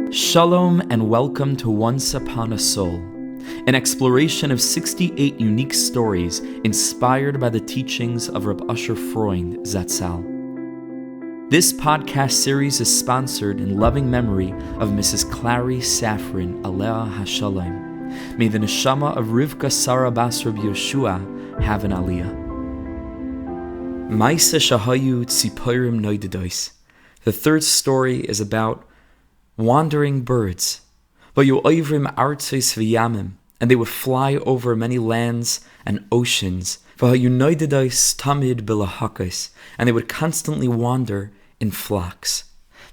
Shalom and welcome to Once Upon a Soul, an exploration of 68 unique stories inspired by the teachings of Rav Asher Freund, Zatzal. This podcast series is sponsored in loving memory of Mrs. Klari Safran, Alea HaShalom. May the neshama of Rivka Sarah Bas Reb Yehושע have an aliyah. Maisa Shahayu Tziporim Noidedois. The third story is about wandering birds. V'yo'ivrim artzos v'yamim, and they would fly over many lands and oceans. V'hayunoidedois tamid b'lahakos, and they would constantly wander in flocks.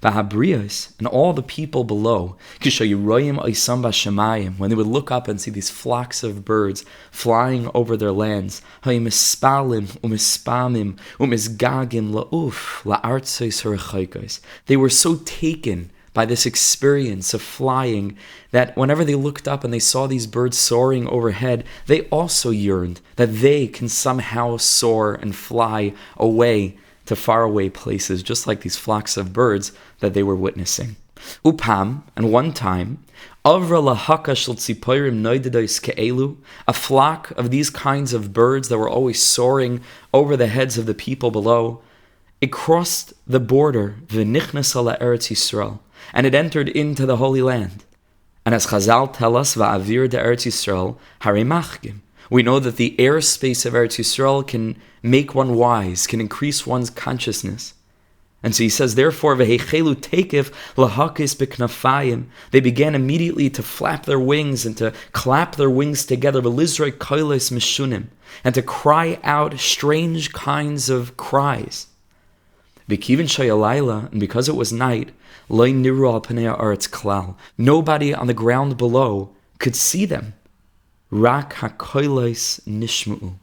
V'habrios, and all the people below, kishayiroyim oisam b'shamayim, when they would look up and see these flocks of birds flying over their lands, hayimispalim umispamim umisgagim la'uf la'artzos ha'rechaikos. They were so taken by this experience of flying that whenever they looked up and they saw these birds soaring overhead, they also yearned that they can somehow soar and fly away to faraway places, just like these flocks of birds that they were witnessing. Upam, and one time, Avra lahaka shel tziporim noidedos ke'elu, a flock of these kinds of birds that were always soaring over the heads of the people below, it crossed the border, v'nichnas ala Eretz Yisrael, and it entered into the Holy Land. And as Chazal tell us, va'avir de Eretz Yisrael harei machgim, we know that the airspace of Eretz Yisrael can make one wise, can increase one's consciousness. And so he says, therefore, v'heichelu tekef lahakis b'knafayim, they began immediately to flap their wings and to clap their wings together, v'lizroi koilos mishunim, and to cry out strange kinds of cries. V'kivin shayalayla, and because it was night, lo niru al panei haaretz klal, nobody on the ground below could see them. Rak hakoilos nishmu'u,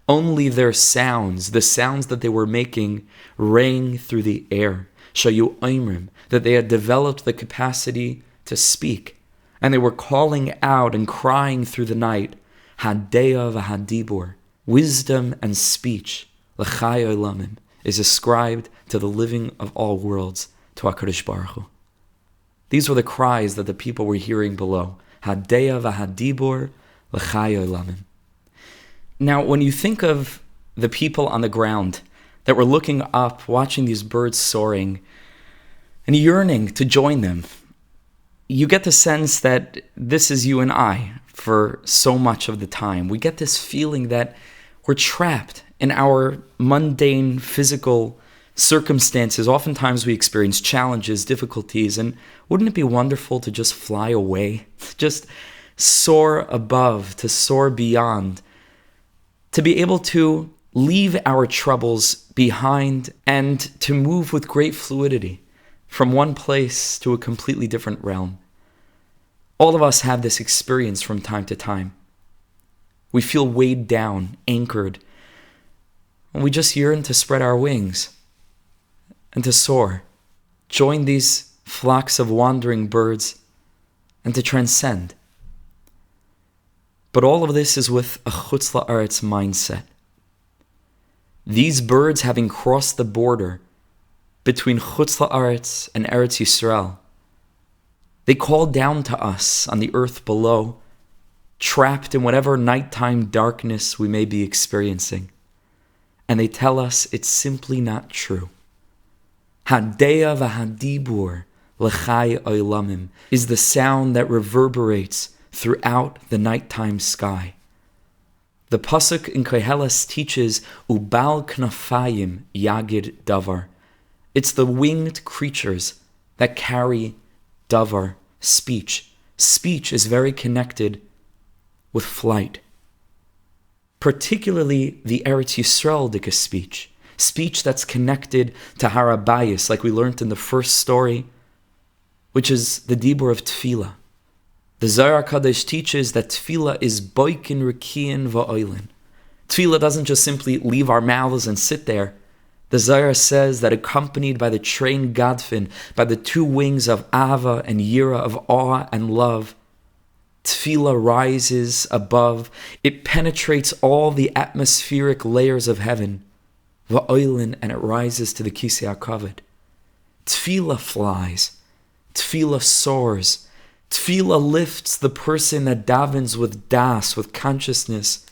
only their sounds, the sounds that they were making, rang through the air. Shayu oimrim, that they had developed the capacity to speak, and they were calling out and crying through the night, Hadeya v'hadibur, wisdom and speech, l'chai olamim, is ascribed to the living of all worlds, to HaKadosh Baruch Hu. These were the cries that the people were hearing below. Hadeya v'hadibur l'chai olamim. Now, when you think of the people on the ground that were looking up, watching these birds soaring, and yearning to join them, you get the sense that this is you and I for so much of the time. We get this feeling that we're trapped in our mundane physical circumstances. Oftentimes we experience challenges, difficulties, and wouldn't it be wonderful to just fly away, to just soar above, to soar beyond, to be able to leave our troubles behind and to move with great fluidity from one place to a completely different realm. All of us have this experience from time to time. We feel weighed down, anchored, and we just yearn to spread our wings and to soar, join these flocks of wandering birds, and to transcend. But all of this is with a chutz la'aretz mindset. These birds, having crossed the border between chutz la'aretz and Eretz Yisrael, they call down to us on the earth below, trapped in whatever nighttime darkness we may be experiencing. And they tell us it's simply not true. Hadeya v'hadibur l'chai olamim is the sound that reverberates throughout the nighttime sky. The pasuk in Koheles teaches ubal knafayim yagid davar. It's the winged creatures that carry davar, speech. Speech is very connected with flight. Particularly the Eretz Yisrael speech that's connected to harabayis, like we learned in the first story, which is the dibur of tefillah. The Zohar Kadosh teaches that tefillah is boikin rikiyin va'oilin. Tefillah doesn't just simply leave our mouths and sit there. The Zohar says that accompanied by the train gadfin, by the two wings of ava and yira, of awe and love, tefillah rises above. It penetrates all the atmospheric layers of heaven, va'oilin, and it rises to the kisei hakavod. Tefillah flies. Tefillah soars. Tefillah lifts the person that davens with das, with consciousness,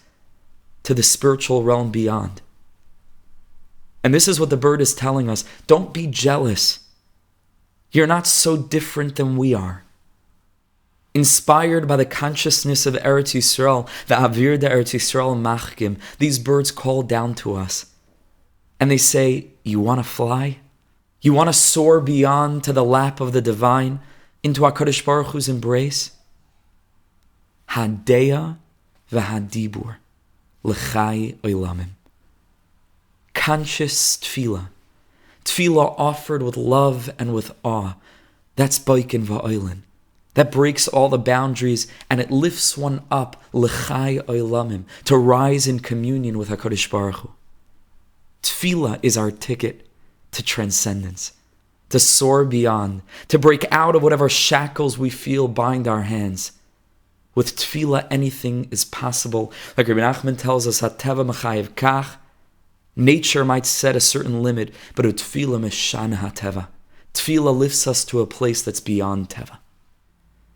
to the spiritual realm beyond. And this is what the bird is telling us. Don't be jealous. You're not so different than we are. Inspired by the consciousness of Eretz Yisrael, the Avir de Eretz Yisrael Machkim, these birds call down to us. And they say, you want to fly? You want to soar beyond to the lap of the divine, into HaKadosh Baruch Hu's embrace? Hadeya v'hadibur l'chai olamim. Conscious tefillah. Tefillah offered with love and with awe. That's baikin va'oilin. That breaks all the boundaries and it lifts one up, l'chai olamim, to rise in communion with HaKadosh Baruch Hu. Tefillah is our ticket to transcendence, to soar beyond, to break out of whatever shackles we feel bind our hands. With tefillah, anything is possible. Like Rabbi Nachman tells us, Hateva mechayev kach. Nature might set a certain limit, but tefillah meshana hateva. Tefillah lifts us to a place that's beyond teva.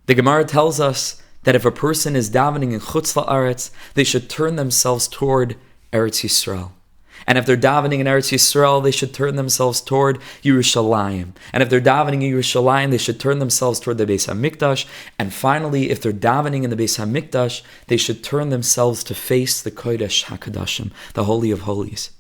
The Gemara tells us that if a person is davening in chutz la'aretz, they should turn themselves toward Eretz Yisrael. And if they're davening in Eretz Yisrael, they should turn themselves toward Yerushalayim. And if they're davening in Yerushalayim, they should turn themselves toward the Beis HaMikdash. And finally, if they're davening in the Beis HaMikdash, they should turn themselves to face the Kodesh HaKadoshim, the Holy of Holies.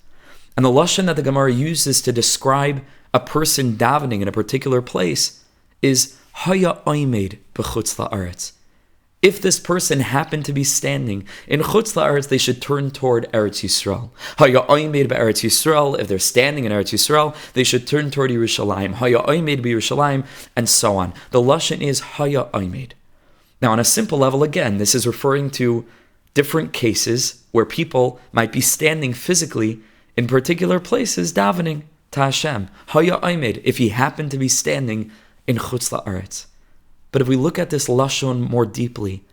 And the lashon that the Gemara uses to describe a person davening in a particular place is Haya Oimed b'chutz la'aretz. If this person happened to be standing in chutz la'aretz, they should turn toward Eretz Yisrael. Haya Oimed b'Eretz Yisrael. If they're standing in Eretz Yisrael, they should turn toward Yerushalayim. Haya Oimed b'Yerushalayim, and so on. The lashon is Haya Oimed. Now, on a simple level, again, this is referring to different cases where people might be standing physically in particular places davening to Hashem. Haya Oimed, if he happened to be standing in chutz la'aretz. But if we look at this lashon more deeply,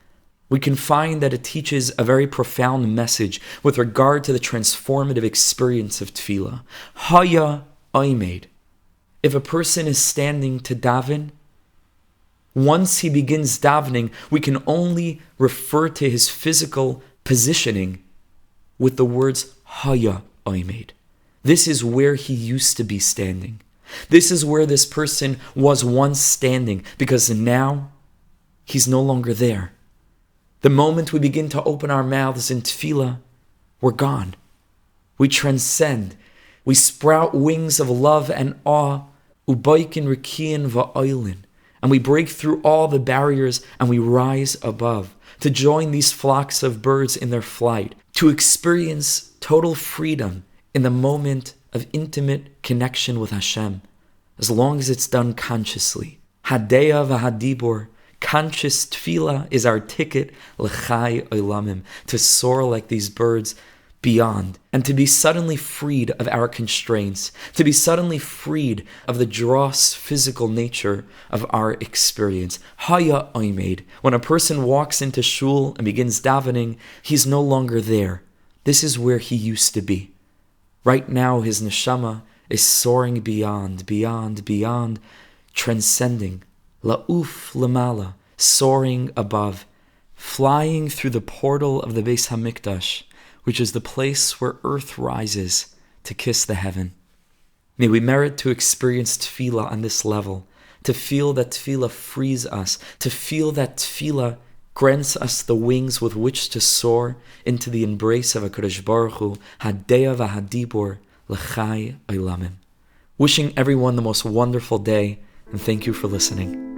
we can find that it teaches a very profound message with regard to the transformative experience of tefillah. Haya Oimed. If a person is standing to daven, once he begins davening, we can only refer to his physical positioning with the words Haya Oimed. This is where he used to be standing. This is where this person was once standing, because now he's no longer there. The moment we begin to open our mouths in tefillah, we're gone. We transcend. We sprout wings of love and awe, ubaikin rikian va'oilin, and we break through all the barriers and we rise above to join these flocks of birds in their flight, to experience total freedom in the moment of intimate connection with Hashem, as long as it's done consciously. Hadeya v'hadibur, conscious tefillah is our ticket l'chai olamim, to soar like these birds beyond, and to be suddenly freed of our constraints, to be suddenly freed of the dross physical nature of our experience. Haya oimed. When a person walks into shul and begins davening, he's no longer there. This is where he used to be. Right now, his neshama is soaring beyond, transcending, la'uf lamala, soaring above, flying through the portal of the Beis HaMikdash, which is the place where earth rises to kiss the heaven. May we merit to experience tefillah on this level, to feel that tefillah frees us, to feel that tefillah grants us the wings with which to soar into the embrace of HaKadosh Baruch Hu, Hadeya v'hadibur l'chai olamim. Wishing everyone the most wonderful day, and thank you for listening.